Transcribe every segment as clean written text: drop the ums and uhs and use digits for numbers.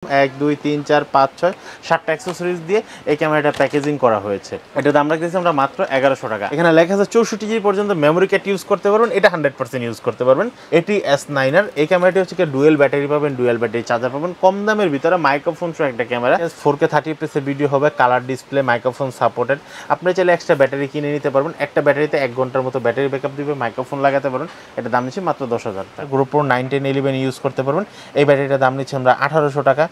1 2 3 4 5 6 7টা accessories দিয়ে এই ক্যামেরাটা প্যাকেজিং করা হয়েছে। এটার দাম রাখতেছি আমরা মাত্র 1100 টাকা। এখানে লেখা আছে 64 জিবি পর্যন্ত মেমোরি কার্ড ইউজ করতে পারবেন, এটা 100% ইউজ করতে পারবেন। এটি S9 এর এই ক্যামেরাটি হচ্ছে কি ডুয়েল ব্যাটারি পাবেন, ডুয়েল ব্যাটারি চার্জার পাবেন, কম দামের ভিতরে মাইক্রোফোন সহ একটা ক্যামেরা, 4K 30 fps এর ভিডিও হবে, কালার ডিসপ্লে, মাইক্রোফোন সাপোর্টেড। আপনি চাইলে এক্সট্রা ব্যাটারি কিনে নিতে পারবেন, একটা ব্যাটারিতে 1 ঘন্টার মতো ব্যাটারি ব্যাকআপ দিবে, মাইক্রোফোন লাগাতে পারবেন। এটা দাম নিচ্ছে মাত্র 10,000 টাকা। GoPro 9 10 11 ইউজ করতে পারবেন। এই ব্যাটারিটার দাম নিচ্ছে আমরা 1800 টাকা।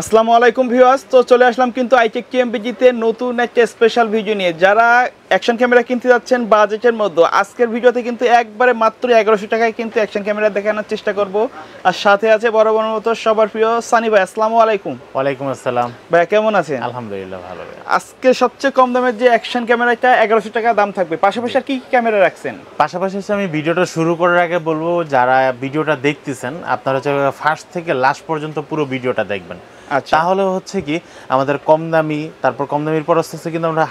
আসসালামু আলাইকুম ভিউয়ার্স, তো চলে আসলাম কিন্তু আইটেক টিএমপিজিতে নতুন একটা স্পেশাল ভিডিও নিয়ে। যারা অ্যাকশন ক্যামেরা কিনতে যাচ্ছেন বাজেটের মধ্যে, আজকের ভিডিওতে কিন্তু একবারে মাত্র 1100 টাকায় কিন্তু অ্যাকশন ক্যামেরা দেখানোর চেষ্টা করব। আর সাথে আছে বড় বড় মতো সবার প্রিয় সানি ভাই। আসসালামু আলাইকুম। ওয়ালাইকুম আসসালাম ভাই, কেমন আছেন? আলহামদুলিল্লাহ ভালো। আজকে সবচেয়ে কম দামের যে অ্যাকশন ক্যামেরাটা 1100 টাকা দাম থাকবে, পাশাপাশি আর কি কি ক্যামেরা রাখছেন? পাশাপাশি আমি ভিডিওটা শুরু করার আগে বলবো, যারা ভিডিওটা দেখতেছেন আপনারা হচ্ছে ফার্স্ট থেকে লাস্ট পর্যন্ত পুরো ভিডিওটা দেখবেন। তাহলে হচ্ছে কি আমাদের কম দামি, তারপর কম দামির পর আস্তে আস্তে কিন্তু আমরা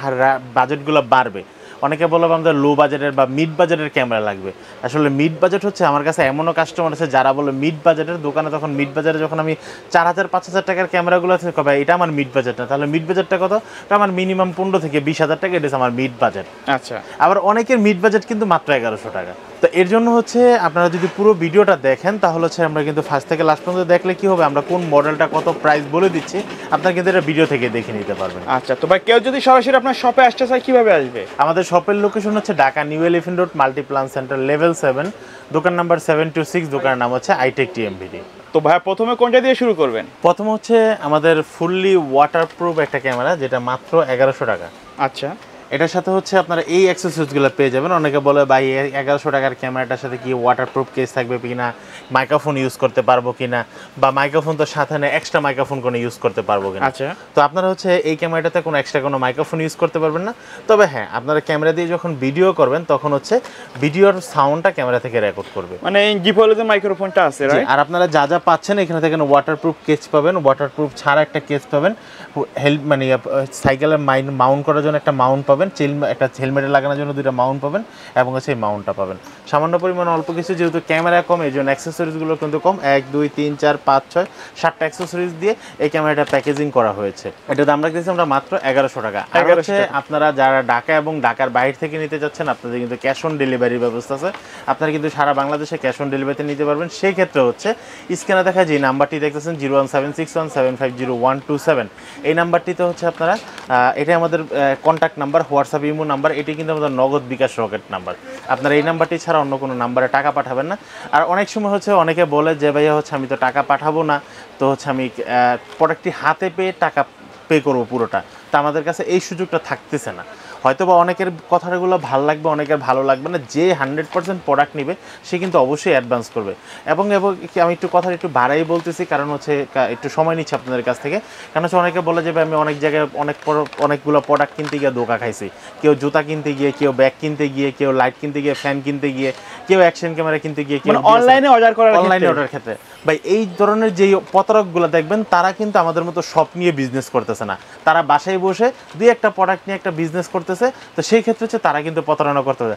বাজেটগুলো বাড়বে। অনেকে বলবো আমাদের লো বাজেটের বা মিড বাজেটের ক্যামেরা লাগবে। আসলে মিড বাজেট হচ্ছে, আমার কাছে এমনও কাস্টমার আছে যারা বলে মিড বাজেটের দোকানে, তখন মিড বাজারে যখন আমি 4000 5000 টাকার ক্যামেরাগুলো আছে, কবে এটা আমার মিড বাজেট না। তাহলে মিড বাজেটটা কত? এটা আমার মিনিমাম 15 থেকে 20,000 টাকা, এটা আমার মিড বাজেট। আচ্ছা, আবার অনেকের মিড বাজেট কিন্তু মাত্র 1100 টাকা। তো এর জন্য হচ্ছে আপনারা যদি পুরো ভিডিওটা দেখেন তাহলে হচ্ছে আমরা কিন্তু ফার্স্ট থেকে লাস্ট পর্যন্ত দেখলে কি হবে, আমরা কোন মডেলটা কত প্রাইস বলে দিচ্ছি, আপনারা কিন্তু এটা ভিডিও থেকে দেখে নিতে পারবেন। আচ্ছা, তো ভাই কেউ যদি সরাসরি আপনার শপে আসতে চায় কিভাবে আসবে? আমাদের শপের লোকেশন হচ্ছে Dhaka new elephant road Multiplan centre level 7, দোকান নাম্বার 726, দোকানের নাম হচ্ছে আইটেক টিএমপিডি। তো ভাই প্রথমে কোনটা দিয়ে শুরু করবেন? প্রথম হচ্ছে আমাদের ফুললি ওয়াটারপ্রুফ একটা ক্যামেরা, যেটা মাত্র 1100 টাকা। আচ্ছা, এটার সাথে হচ্ছে আপনারা এই অ্যাক্সেসরিজগুলো পেয়ে যাবেন। অনেকে বলে ভাই 1100 টাকার ক্যামেরাটার সাথে কি ওয়াটারপ্রুফ কেস থাকবে কিনা, মাইক্রোফোন ইউজ করতে পারবো কিনা, বা মাইক্রোফোন তো সাথে না এক্সট্রা মাইক্রোফোন কোনো ইউজ করতে পারবো কিনা। আচ্ছা, তো আপনারা হচ্ছে এই ক্যামেরাটাতে কোনো এক্সট্রা কোনো মাইক্রোফোন ইউজ করতে পারবেন না। তবে হ্যাঁ, আপনারা ক্যামেরা দিয়ে যখন ভিডিও করবেন তখন হচ্ছে ভিডিওর সাউন্ডটা ক্যামেরা থেকে রেকর্ড করবে, মানে জিপলে যে মাইক্রোফোনটা আছে, রাইট? আর আপনারা যা যা পাচ্ছেন এখানে থেকে ওয়াটারপ্রুফ কেস পাবেন, ওয়াটারপ্রুফ ছাড়া একটা কেস পাবেন, হেল্প মানে সাইকেলের মাউন্ট করার জন্য একটা মাউন্ট পাবেন, একটা হেলমেটে লাগানোর জন্য 2টা মাউন্ট পাবেন, এবং হচ্ছে এই মাউন্টটা পাবেন। সামান্য পরিমাণ অল্প কিছু, যেহেতু ক্যামেরা কম এই জন্য অ্যাক্সেসরিজগুলো কিন্তু কম। 1 2 3 4 5 6 7টা অ্যাক্সেসরিজ দিয়ে এই ক্যামেরাটা প্যাকেজিং করা হয়েছে। এটার দাম রাখতেছি আমরা মাত্র 1100 টাকা। আর হচ্ছে আপনারা যারা ঢাকা এবং ঢাকার বাইরে থেকে নিতে যাচ্ছেন, আপনাদের কিন্তু ক্যাশ অন ডেলিভারির ব্যবস্থা আছে। আপনারা কিন্তু সারা বাংলাদেশে ক্যাশ অন ডেলিভারিতে নিতে পারবেন। সেই ক্ষেত্রে হচ্ছে স্ক্রিনে দেখা যে নাম্বারটি দেখতেছেন 01761750127, এই নাম্বারটিতে হচ্ছে আপনারা, এটা আমাদের contact number, WhatsApp imo number, এটি কিন্তু আমাদের নগদ বিকাশ রকেট নাম্বার। আপনারা এই নাম্বারটি ছাড়া অন্য কোনো নাম্বারে টাকা পাঠাবেন না। আর অনেক সময় হচ্ছে অনেকে বলে যে ভাইয়া হচ্ছে আমি তো টাকা পাঠাবো না, তো হচ্ছে আমি প্রোডাক্টটি হাতে পেয়ে টাকা পে করবো পুরোটা। তা আমাদের কাছে এই সুযোগটা থাকতেছে না। হয়তো বা অনেকের কথাগুলো ভালো লাগবে, অনেকের ভালো লাগবে না। যে 100% প্রোডাক্ট নেবে সে কিন্তু অবশ্যই অ্যাডভান্স করবে। এবং আমি একটু কথা একটু বাড়াই বলতেছি, কারণ হচ্ছে একটু সময় নিচ্ছে আপনাদের কাছ থেকে। কারণ হচ্ছে অনেকে বলে যে আমি অনেক জায়গায় অনেকগুলো প্রোডাক্ট কিনতে গিয়ে ধোঁকা খাইছি। কেউ জুতা কিনতে গিয়ে, কেউ ব্যাগ কিনতে গিয়ে, কেউ লাইট কিনতে গিয়ে, ফ্যান কিনতে গিয়ে, কেউ অ্যাকশন ক্যামেরা কিনতে গিয়ে, কেউ অনলাইনে অর্ডার ক্ষেত্রে। ভাই এই ধরনের যেই প্রতারকগুলো দেখবেন, তারা কিন্তু আমাদের মতো শপ নিয়ে বিজনেস করতেছে না, তারা বাসায় বসে 2-1টা প্রোডাক্ট নিয়ে একটা বিজনেস করতেছে। তো সেই ক্ষেত্রে হচ্ছে তারা কিন্তু প্রতারণা করতে হবে।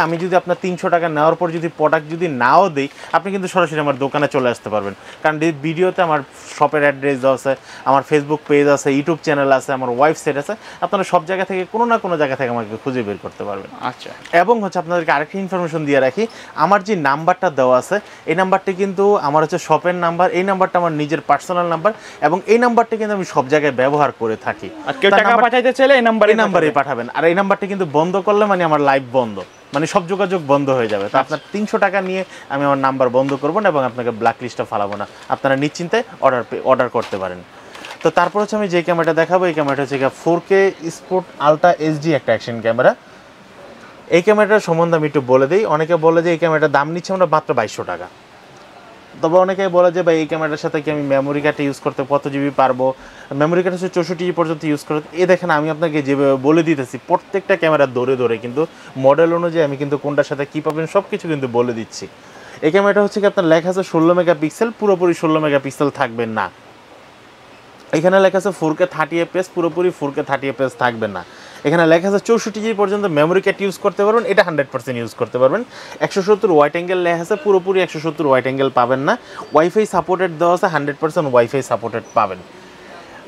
আমি যদি আপনার 300 টাকা নেওয়ার পর যদি প্রোডাক্ট যদি নাও দিই, আপনি কিন্তু সরাসরি আমার দোকানে চলে আসতে পারবেন। কারণ এই ভিডিওতে আমার শপের অ্যাড্রেস দেওয়া আছে, আমার ফেসবুক পেজ আছে, ইউটিউব চ্যানেল আছে, আমার ওয়েবসাইট আছে। আপনারা সব জায়গা থেকে কোনো না কোনো জায়গা থেকে আমাকে খুঁজে বের করতে পারবেন। আচ্ছা, এবং হচ্ছে আপনাদেরকে আরেকটা ইনফরমেশন দিয়ে রাখি, আমার যে নাম্বারটা দেওয়া আছে এই নাম্বারটি কিন্তু আমার হচ্ছে শপের নাম্বার। এই নাম্বারটা আমার নিজের পার্সোনাল নাম্বার, এবং এই নাম্বারটি কিন্তু আমি সব জায়গায় ব্যবহার করে থাকি। আর কেউ টাকা পাঠাইতে চাইলে এই নাম্বারেই পাঠাবেন। আর এই নাম্বারটি কিন্তু বন্ধ করলে মানে আমার লাইভ বন্ধ, মানে সব যোগাযোগ বন্ধ হয়ে যাবে। তো আপনার 300 টাকা নিয়ে আমি আমার নাম্বার বন্ধ করবো না, এবং আপনাকে ব্ল্যাক লিস্টে ফালাবো না। আপনারা নিশ্চিন্তে অর্ডার করতে পারেন। তো তারপর হচ্ছে আমি যে ক্যামেরাটা দেখাবো, এই ক্যামেরাটা হচ্ছে 4K স্পোর্ট আলট্রা HD একটা অ্যাকশন ক্যামেরা। এই ক্যামেরাটার সম্বন্ধে আমি একটু বলে দিই। অনেকে বলে যে এই ক্যামেরাটার দাম নিচ্ছে আমরা মাত্র 2200 টাকা। তবে অনেকে বলে যে ভাই এই ক্যামেরাটার সাথে কি আমি মেমোরি কার্ড ইউজ করতে কত জিবি পারবো, মেমোরি কার্ড হচ্ছে 64 জিবি পর্যন্ত ইউজ করতে। এই দেখেন আমি আপনাকে যেভাবে বলে দিতেছি, প্রত্যেকটা ক্যামেরা ধরে কিন্তু মডেল অনুযায়ী আমি কিন্তু কোনটার সাথে কী পাবেন সব কিছু কিন্তু বলে দিচ্ছি। এই ক্যামেরাটা হচ্ছে কি আপনার লেখা আছে 16 মেগাপিক্সেল, পুরোপুরি 16 মেগাপিক্সেল থাকবেন না। এখানে লেখা আছে 4K 30 fps, পুরোপুরি 4K 30 fps থাকবে না। এখানে লেখা আছে 64 জিবি পর্যন্ত মেমোরি কার্ড ইউজ করতে পারবেন, এটা 100% ইউজ করতে পারবেন। 170 ওয়াইড অ্যাঙ্গেল লেখা আছে, পুরোপুরি 170 ওয়াইড অ্যাঙ্গেল পাবেন না, ওয়াইফাই সাপোর্টেড দেওয়া আছে, 100% ওয়াইফাই সাপোর্টেড পাবেন।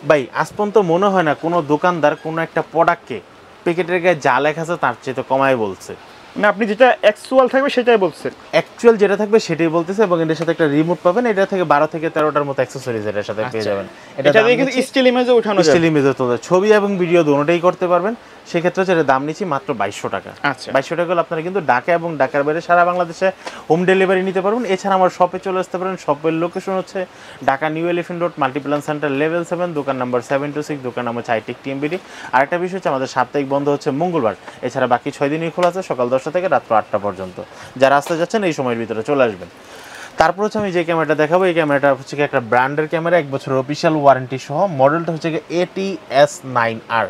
ভাই আজ পর্যন্ত মনে হয় না কোনো দোকানদার কোনো একটা প্রোডাক্টকে প্যাকেটের গায়ে যা লেখা আছে তার চেয়ে তো কমায় বলছে। মানে আপনি যেটা অ্যাকচুয়াল থাকবে সেটাই বলছেন, অ্যাকচুয়াল যেটা থাকবে সেটাই বলতেছে, এবং এটার সাথে একটা রিমোট পাবেন, এটা থেকে 12 থেকে 13টার মতো অ্যাকসেসরিজ এর সাথে পেয়ে যাবেন। এটা দিয়ে কিন্তু স্টিল ইমেজে ওঠানো যাবে, স্টিল ইমেজে তোলা ছবি এবং ভিডিও দুটোই করতে পারবেন। সেক্ষেত্রে হচ্ছে এর দাম নিচ্ছি মাত্র 2200 টাকা। আচ্ছা 2200 টাকা হলে আপনারা কিন্তু ঢাকা এবং ঢাকার বাইরে সারা বাংলাদেশে হোম ডেলিভারি নিতে পারবেন। এছাড়া আমার শপে চলে আসতে পারেন। শপের লোকেশন হচ্ছে Dhaka new elephant road, Multiplan centre level 7, দোকান নাম্বার 726, দোকান নাম্বার হাইটেক টিএমবিডি। আরেকটা বিষয় হচ্ছে আমাদের সাপ্তাহিক বন্ধ হচ্ছে মঙ্গলবার, এছাড়া বাকি 6 দিনই খোলা আছে, সকাল 10টা থেকে রাত 8টা পর্যন্ত। যারা আসতে যাচ্ছেন এই সময়ের ভিতরে চলে আসবেন। তারপর হচ্ছে আমি যে ক্যামেরাটা দেখাবো, এই ক্যামেরাটা হচ্ছে একটা ব্র্যান্ডের ক্যামেরা, 1 বছরের অফিসিয়াল ওয়ারেন্টি সহ। মডেলটা হচ্ছে ATS9R।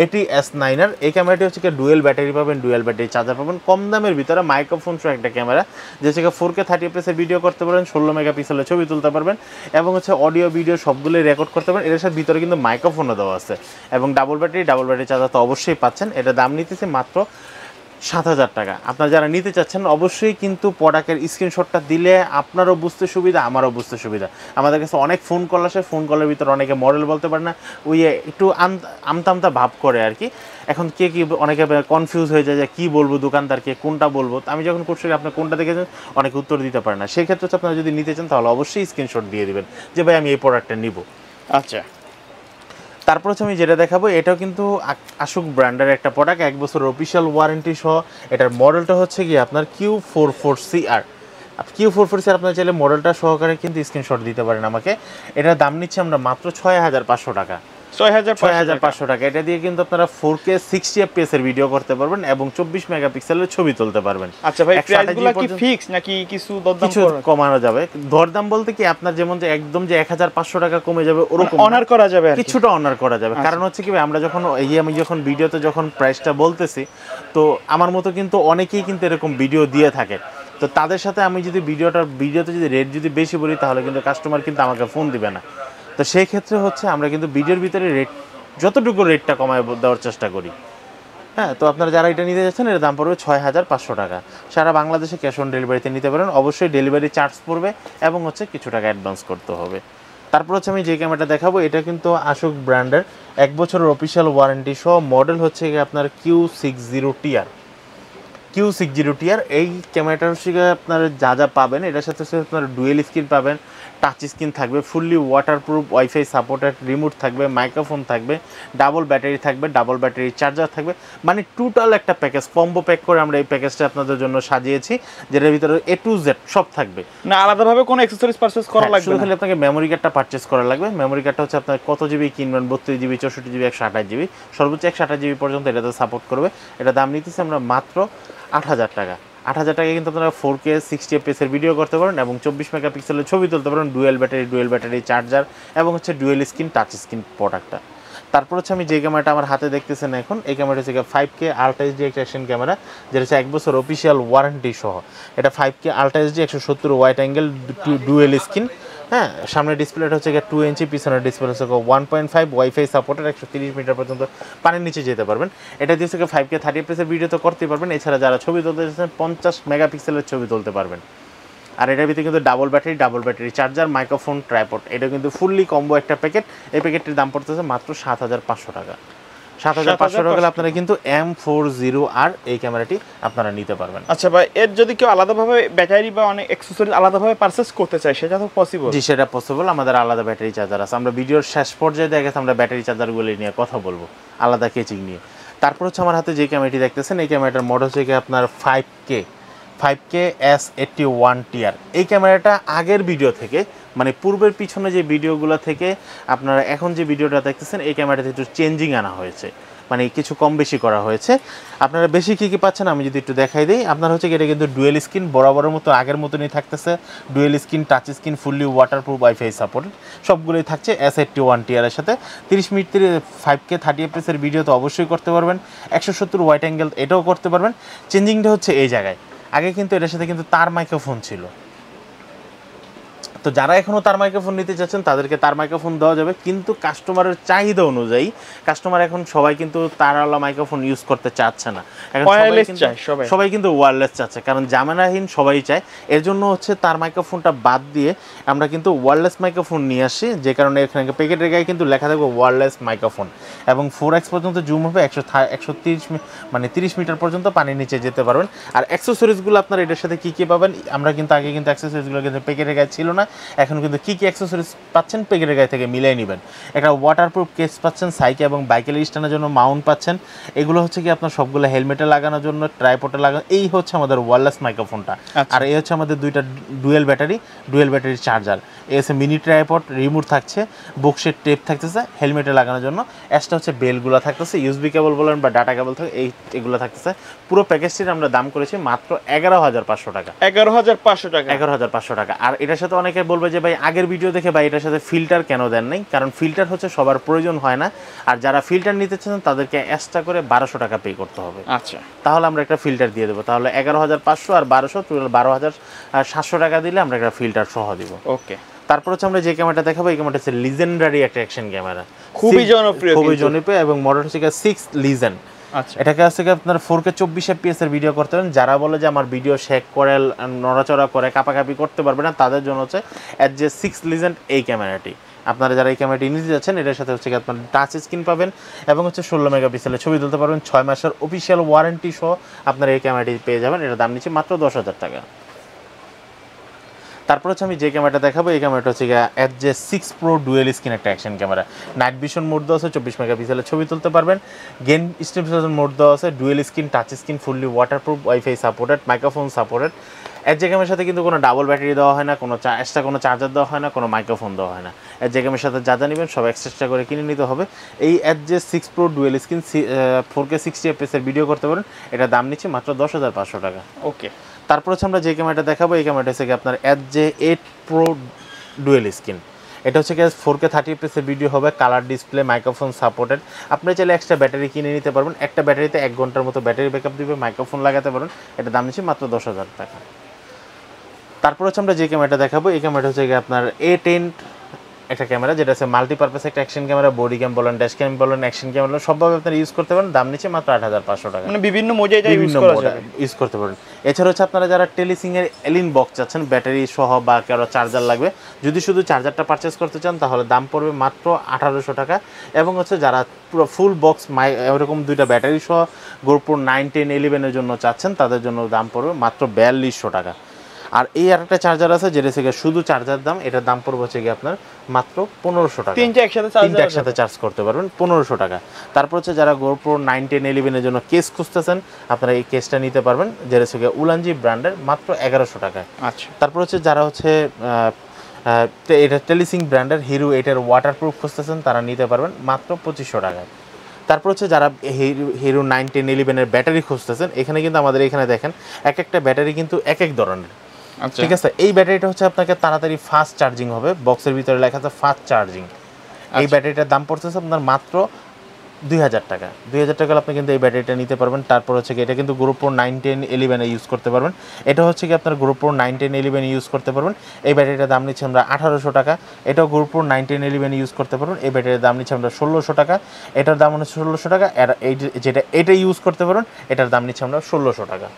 ATS9R এই ক্যামেরাটি হচ্ছে ডুয়েল ব্যাটারি পাবেন, ডুয়েল ব্যাটারি চার্জার পাবেন, কম দামের ভিতরে মাইক্রোফোন সহ একটা ক্যামেরা, যে হচ্ছে 4K 30fps এর ভিডিও করতে পারেন, 16 মেগাপিক্সেলের ছবি তুলতে পারবেন, এবং হচ্ছে অডিও ভিডিও সবগুলোই রেকর্ড করতে পারেন। এর সাথে ভিতরে কিন্তু মাইক্রোফোনও দেওয়া আছে, এবং ডাবল ব্যাটারি চার্জার তো অবশ্যই পাচ্ছেন। এটা দাম নিতেছে মাত্র 7000 টাকা। আপনারা যারা নিতে চাচ্ছেন অবশ্যই কিন্তু প্রোডাক্টের স্ক্রিনশটটা দিলে আপনারও বুঝতে সুবিধা, আমারও বুঝতে সুবিধা। আমাদের কাছে অনেক ফোন কল আসে, ফোন কলের ভিতরে অনেকে মডেল বলতে পারে না, ওই একটু আমতা ভাব করে আর কি। এখন কে কি অনেকে কনফিউজ হয়ে যায় যে কী বলবো দোকানদারকে, কোনটা বলবো। আমি যখন করছি আপনি কোনটা দেখেছেন, অনেকে উত্তর দিতে পারে না। সেই ক্ষেত্রে হচ্ছে আপনারা যদি নিতে চান তাহলে অবশ্যই স্ক্রিনশট দিয়ে দিবেন যে ভাই আমি এই প্রোডাক্টটা নিব। আচ্ছা তারপর হচ্ছে আমি যেটা দেখাবো, এটাও কিন্তু আশুক ব্র্যান্ডের একটা প্রোডাক্ট, 1 বছরের অফিসিয়াল ওয়ারেন্টি সহ। এটার মডেলটা হচ্ছে কি আপনার Q44CR। Q44CR আপনার চাইলে মডেলটা সহকারে কিন্তু স্ক্রিনশট দিতে পারেন আমাকে। এটার দাম নিচ্ছি আমরা মাত্র 6500 টাকা। 6500 টাকা। এটা দিয়ে কিন্তু আপনারা 4K 60fps এর ভিডিও করতে পারবেন এবং 24 মেগাপিক্সেলের ছবি তুলতে পারবেন। আচ্ছা ভাই, প্রাইসগুলো কি ফিক্স নাকি কিছু দরদাম কমানো যাবে? দরদাম বলতে কি আপনার যেমন যে একদম যে 1500 টাকা কমে যাবে ওরকম অনার করা যাবে, কিছুটা অনার করা যাবে। কারণ হচ্ছে কি আমরা যখন আমি যখন ভিডিওতে যখন প্রাইসটা বলতেছি, তো আমার মতো কিন্তু অনেকেই কিন্তু এরকম ভিডিও দিয়ে থাকে। তো তাদের সাথে আমি যদি ভিডিওতে যদি রেট যদি বেশি বলি, তাহলে কিন্তু কাস্টমার কিন্তু আমাকে ফোন দিবে না। তো সেই ক্ষেত্রে হচ্ছে আমরা কিন্তু ভিডিওর ভিতরে রেট যতটুকু রেটটা কমায় দেওয়ার চেষ্টা করি। হ্যাঁ, তো আপনারা যারা এটা নিতে যাচ্ছেন এর দাম পড়বে 6500 টাকা। সারা বাংলাদেশে ক্যাশ অন ডেলিভারিতে নিতে পারেন। অবশ্যই ডেলিভারি চার্জ পড়বে এবং হচ্ছে কিছু টাকা অ্যাডভান্স করতে হবে। তারপর হচ্ছে আমি যে ক্যামেরাটা দেখাবো, এটা কিন্তু আশুক ব্র্যান্ডের 1 বছরের অফিসিয়াল ওয়ারেন্টি সহ। মডেল হচ্ছে আপনার Q60TR। Q60TR এই ক্যামেরাটার হচ্ছে আপনার যা পাবেন, এটার সাথে আপনার ডুয়েল স্ক্রিন পাবেন, টাচ স্ক্রিন থাকবে, fully waterproof, wifi supported, remote থাকবে, মাইক্রোফোন থাকবে, ডাবল ব্যাটারি থাকবে, ডাবল ব্যাটারি চার্জার থাকবে। মানে টোটাল একটা প্যাকেজ, কম্বো প্যাক করে আমরা এই প্যাকেজটা আপনাদের জন্য সাজিয়েছি, যেটার ভিতরে A to Z সব থাকবে। না আলাদাভাবে কোনো অ্যাকসেসরিজ পারচেজ করা লাগবে না, শুধু খালি আপনাকে মেমোরি কার্ডটা পারচেজ করা লাগবে। মেমোরি কার্ডটা হচ্ছে আপনার কত জিবি কিনবেন, 32GB, 64GB, 128GB, সর্বোচ্চ 128GB পর্যন্ত এটাতে সাপোর্ট করবে। এটা দাম নিতেছি আমরা মাত্র 8000 টাকা। 8000 টাকায় কিন্তু আপনারা 4K 60fps এর ভিডিও করতে পারেন এবং 24 মেগাপিক্সেলের ছবি তুলতে পারেন, ডুয়েল ব্যাটারি চার্জার এবং হচ্ছে ডুয়েল স্ক্রিন টাচ স্ক্রিন প্রোডাক্টটা। তারপর হচ্ছে আমি যে ক্যামেরাটা আমার হাতে দেখতেছেন এখন, এই ক্যামেরাটা হচ্ছে 5K আলট্রা এইচডি একটা অ্যাকশন ক্যামেরা, যেটা হচ্ছে 1 বছর অফিসিয়াল ওয়ারেন্টি সহ। এটা 5K ultra HD 170 wide angle dual screen. হ্যাঁ, সামনের ডিসপ্লেটা হচ্ছে 2 ইঞ্চি, পিছনের ডিসপ্লে হচ্ছে 1.5, ওয়াইফাই সাপোর্টেড, 130 মিটার পর্যন্ত পানির নিচে যেতে পারবেন। এটা দিয়ে হচ্ছে 5K 30fps এর ভিডিও তো করতেই পারবেন। এছাড়া যারা ছবি তুলতে চাচ্ছেন 50 মেগাপিক্সেলের ছবি তুলতে পারবেন। আর এটার ভিতরে কিন্তু double battery charger, microphone, tripod, এটা কিন্তু ফুললি কম্বো একটা প্যাকেট। এই প্যাকেটটির দাম পড়তেছে মাত্র 7500 টাকা। 7500 টাকা হলে আপনারা কিন্তু M40R এই ক্যামেরাটি আপনারা নিতে পারবেন। আচ্ছা ভাই, এর যদি কেউ আলাদাভাবে ব্যাটারি বা অনেক অ্যাকসেসরিজ আলাদাভাবে পারচেজ করতে চায়, সেটা তো পসিবল? জি, সেটা পসিবল। আমাদের আলাদা ব্যাটারি চার্জার আছে। আমরা ভিডিওর শেষ পর্যায়ে দেখা গেছে আমরা ব্যাটারি চার্জারগুলো নিয়ে কথা বলবো, আলাদা কেচিং নিয়ে। তারপর হচ্ছে আমার হাতে যে ক্যামেরাটি দেখতেছেন, এই ক্যামেরাটার মডেল হচ্ছে আপনার 5K S81TR। এই ক্যামেরাটা আগের ভিডিও থেকে, মানে পূর্বের পিছনে যে ভিডিওগুলো থেকে আপনারা এখন যে ভিডিওটা দেখতেছেন, এই ক্যামেরাতে একটু চেঞ্জিং আনা হয়েছে, মানে কিছু কম বেশি করা হয়েছে। আপনারা বেশি কী পাচ্ছেন আমি যদি একটু দেখাই দিই, আপনার হচ্ছে এটা কিন্তু ডুয়েল স্ক্রিন বরাবরের মতো আগের মতনই থাকতেছে, dual screen, touch screen, fully waterproof, wifi support সবগুলোই থাকছে S81TR এর সাথে। 30 মিনিট 5K 30fps এর ভিডিও তো অবশ্যই করতে পারবেন, 170 ওয়াইড অ্যাঙ্গেল এটাও করতে পারবেন। চেঞ্জিংটা হচ্ছে এই জায়গায়, আগে কিন্তু এটার সাথে কিন্তু তার মাইক্রোফোন ছিল, তো যারা এখনো তার মাইক্রোফোন নিতে চাচ্ছেন তাদেরকে তার মাইক্রোফোন দেওয়া যাবে, কিন্তু কাস্টমারের চাহিদা অনুযায়ী কাস্টমার এখন সবাই কিন্তু তারওয়ালা মাইক্রোফোন ইউজ করতে চাচ্ছে না, এখন সবাই কিন্তু ওয়্যারলেস চাচ্ছে, কারণ জামানাহীন সবাই চায়। এর জন্য হচ্ছে তার মাইক্রোফোনটা বাদ দিয়ে আমরা কিন্তু ওয়্যারলেস মাইক্রোফোন নিয়ে আসি, যে কারণে এখানে প্যাকেটের গায়ে কিন্তু লেখা থাকবে ওয়্যারলেস মাইক্রোফোন, এবং 4x পর্যন্ত জুম হবে, 130 মানে 30 মিটার পর্যন্ত পানির নিচে যেতে পারবেন। আর অ্যাক্সেসরিজগুলো আপনার এটার সাথে কী কী পাবেন, আমরা কিন্তু আগে কিন্তু অ্যাক্সেসরিজগুলো কিন্তু প্যাকেটের গায়ে ছিল না, এখন কিন্তু কী কী অ্যাক্সেসরিজ পাচ্ছেন প্যাকেটের গায়ে থেকে মিলিয়ে নেবেন। একটা ওয়াটারপ্রুফ কেস পাচ্ছেন, সাইকেল এবং বাইকের স্ট্যান্ডের জন্য মাউন্ট পাচ্ছেন, এগুলো হচ্ছে কি আপনার সবগুলো হেলমেটে লাগানোর জন্য, ট্রাইপডে লাগানো, এই হচ্ছে আমাদের ওয়্যারলেস মাইক্রোফোনটা। আর এই হচ্ছে আমাদের দুইটা ডুয়েল ব্যাটারি চার্জার, এই হচ্ছে মিনি ট্রাইপড, রিমোট থাকছে, বুকশের টেপ থাকতেছে হেলমেটে লাগানোর জন্য, এক্সট্রা হচ্ছে বেলগুলো থাকতেছে, ইউএসবি কেবল বলেন বা ডাটা কেবল থাকে, এগুলো থাকতেছে। পুরো প্যাকেজটির আমরা দাম করেছি মাত্র 11,500 টাকা। 11,500 টাকা। আর এটার সাথে অনেকে বলবে যে ভাই আগের ভিডিও দেখে ভাই এটার সাথে ফিল্টার কেন দেন নাই, কারণ ফিল্টার হচ্ছে সবার প্রয়োজন হয় না, আর যারা ফিল্টার নিতে চান তাদেরকে এক্সট্রা করে 1200 টাকা পে করতে হবে। আচ্ছা, তাহলে আমরা একটা ফিল্টার দিয়ে দেবো, তাহলে 11,500 আর 1200 টোটাল 12,700 টাকা দিলে আমরা একটা ফিল্টার সহ দিব। ওকে। তারপর হচ্ছে আমরা যে ক্যামেরাটা দেখাবো, এই ক্যামেরাটা হচ্ছে লিজেন্ডারি একটা অ্যাকশন ক্যামেরা, খুবই জনপ্রিয় এবং মডেল হচ্ছে 6 লিজেন্ড। আচ্ছা, এটাকে হচ্ছে আপনার 4K 24 FPS এর ভিডিও করতে পারেন। যারা বলে যে আমার ভিডিও শেক করে, নড়াচড়া করে, কাপাকাপি করতে পারবে না, তাদের জন্য হচ্ছে যে 6 লিজেন্ড এই ক্যামেরাটি। আপনারা যারা এই ক্যামেরাটি নিতে যাচ্ছেন, এটার সাথে হচ্ছে আপনার টাচ স্ক্রিন পাবেন এবং হচ্ছে 16 মেগাপিক্সেলের ছবি তুলতে পারবেন, 6 মাসের অফিসিয়াল ওয়ারেন্টি সহ আপনারা এই ক্যামেরাটি পেয়ে যাবেন। এটার দাম নিচ্ছে মাত্র 10,000 টাকা। তারপর হচ্ছে আমি যে ক্যামেরাটা দেখাবো, এই ক্যামেরাটা হচ্ছে যে 6 প্রো ডুয়েল স্ক্রিন একটা action camera, night vision mode দেওয়া আছে, 24 মেগাপিক্সেলের ছবি তুলতে পারবেন, গেম স্টেবিলাইজেশন মোড দেওয়া আছে, dual screen, touch screen, fully waterproof, wifi supported, microphone supported. এর যে ক্যামেরার সাথে কিন্তু কোনো ডাবল ব্যাটারি দেওয়া হয় না, কোনো এক্সট্রা কোনো চার্জার দেওয়া হয় না, কোনো মাইক্রোফোন দেওয়া হয় না। এর যে ক্যামেরার সাথে যা নেবেন সব এক্সট্রা করে কিনে নিতে হবে। এই যে 6 pro dual screen 4K 60 FPS এর ভিডিও করতে পারেন, এটার দাম নিচ্ছে মাত্র 10,500 টাকা। ওকে। তারপর হচ্ছে আমরা যে ক্যামেরাটা দেখাবো, এই ক্যামেরাটা হচ্ছে আপনার যে 8 প্রো ডুয়েল স্ক্রিন, এটা হচ্ছে 4K 30 FPS এর ভিডিও হবে, কালার ডিসপ্লে, মাইক্রোফোন সাপোর্টেড। আপনি চাইলে এক্সট্রা ব্যাটারি কিনে নিতে পারবেন, একটা ব্যাটারিতে 1 ঘন্টার মতো ব্যাটারি ব্যাকআপ দিবে, মাইক্রোফোন লাগাতে পারেন, এটা দাম নিচ্ছে মাত্র 10,000 টাকা। তারপর হচ্ছে আমরা যে ক্যামেরাটা দেখাবো, এই ক্যামেরাটা হচ্ছে আপনার A10 একটা ক্যামেরা, যেটা হচ্ছে মাল্টিপারপাস একটা অ্যাকশন ক্যামেরা, বডি ক্যাম বলেন, ড্যাশ ক্যাম বলেন, অ্যাকশন ক্যাম বলেন, সবভাবে আপনারা ইউজ করতে পারেন, দাম নিচ্ছে মাত্র 8,500 টাকা। মানে বিভিন্ন মোডে ইউজ করতে পারেন। এছাড়া হচ্ছে আপনারা যারা টেলিসিং এর এলিন বক্স চাচ্ছেন, ব্যাটারি সহ বা কারো চার্জার লাগবে, যদি শুধু চার্জারটা পারচেস করতে চান তাহলে দাম পড়বে মাত্র 1,800 টাকা। এবং হচ্ছে যারা পুরো ফুল বক্স এরকম দুইটা ব্যাটারি সহ GoPro 9, 10, 11 এর জন্য চাচ্ছেন, তাদের জন্য দাম পড়বে মাত্র 4,200 টাকা। আর এই আরেকটা চার্জার আছে, যেটা থেকে শুধু চার্জার দাম, এটার দাম পড়বে হচ্ছে আপনার মাত্র 1500 টাকা। তিনটা একসাথে চার্জ করতে পারবেন 1500 টাকা। তারপর হচ্ছে যারা GoPro 9, 10, 11 এর জন্য কেস খুঁজতেছেন, আপনারা এই কেসটা নিতে পারবেন, যেটা হচ্ছে উলানজি ব্র্যান্ডের, মাত্র 1100 টাকায়। আচ্ছা। তারপর হচ্ছে যারা হচ্ছে এটা টেলিসিং ব্র্যান্ডের হিরো 8 এর ওয়াটারপ্রুফ খুঁজতেছেন, তারা নিতে পারবেন মাত্র 2500 টাকায়। তারপর হচ্ছে যারা হিরো 9, 10, 11 এর ব্যাটারি খুঁজতেছেন, এখানে কিন্তু আমাদের এখানে দেখেন এক একটা ব্যাটারি কিন্তু এক এক ধরনের, ঠিক আছে। এই ব্যাটারিটা হচ্ছে আপনাকে তাড়াতাড়ি ফাস্ট চার্জিং হবে, বক্সের ভিতরে লেখা আছে ফাস্ট চার্জিং। এই ব্যাটারিটার দাম পড়তেছে আপনার মাত্র 2,000 টাকা। 2,000 টাকা আপনি কিন্তু এই ব্যাটারিটা নিতে পারবেন। তারপর হচ্ছে এটা কিন্তু GoPro 9, 10, 11 ইউজ করতে পারবেন। এটা হচ্ছে কি আপনার GoPro 9, 10, 11 ইউজ করতে পারবেন। এই ব্যাটারিটার দাম নিচ্ছে আমরা 1,800 টাকা। এটাও GoPro 9, 10, 11 ইউজ করতে পারবেন। এই ব্যাটারির দাম নিচ্ছে আমরা 1,600 টাকা। এটার দাম হচ্ছে 1,600 টাকা। আর এটা ইউজ করতে পারবেন, এটার দাম নিচ্ছে আমরা 1,600 টাকা।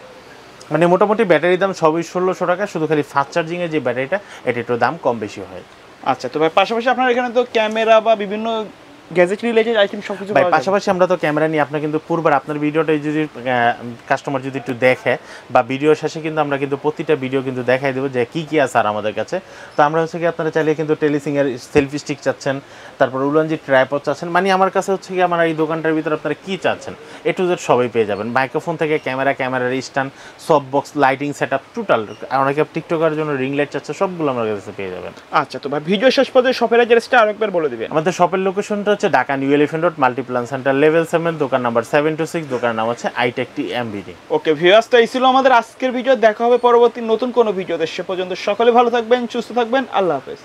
মানে মোটামুটি ব্যাটারির দাম সবই 1,600 টাকা, শুধু খালি ফাস্ট চার্জিংয়ের যে ব্যাটারিটা, এটা একটু দাম কম বেশি হয়। আচ্ছা, তো ভাই পাশাপাশি আপনার এখানে তো ক্যামেরা বা বিভিন্ন গ্যাজেট রিলেটেড আইটেম সবকিছু পাওয়া যায়। পাশাপাশি আমরা তো ক্যামেরা নিয়ে আপনি কিন্তু পূর্বের আপনার ভিডিওটা যদি কাস্টমার যদি একটু দেখে, বা ভিডিও শেষে কিন্তু আমরা কিন্তু প্রতিটা ভিডিও কিন্তু দেখাই দেবো যে কী কী আছে আর আমাদের কাছে। তো আমরা হচ্ছে কি আপনারা চাইলে কিন্তু টেলিসিংয়ের সেলফি স্টিক চাচ্ছেন, তারপর উলানজি ট্রাইপড চাচ্ছেন, মানে আমার কাছে হচ্ছে কি আমার এই দোকানটার ভিতরে আপনারা কী চাচ্ছেন A to Z সবই পেয়ে যাবেন। মাইক্রোফোন থেকে ক্যামেরার স্ট্যান্ড, সব box, lighting set up, total. অনেকে টিকটকের জন্য রিং লাইট চাচ্ছে, সবগুলো আমার কাছে পেয়ে যাবেন। আচ্ছা, তো ভাই ভিডিও শেষ পর্যন্ত শপের অ্যাড্রেসটা আরেকবার বলে দিবেন। আমাদের শপের লোকেশনটা হচ্ছে Dhaka new elephant road, Multiplan centre, level 7, দোকান নাম্বার 726, দোকানের নাম হচ্ছে আইটেকটি MBD। ওকে ভিউয়ার্স, তো এই ছিল আমাদের আজকের ভিডিও। দেখা হবে পরবর্তী নতুন কোনো ভিডিওতে। সে পর্যন্ত সকলে ভালো থাকবেন, সুস্থ থাকবেন। আল্লাহ হাফেজ।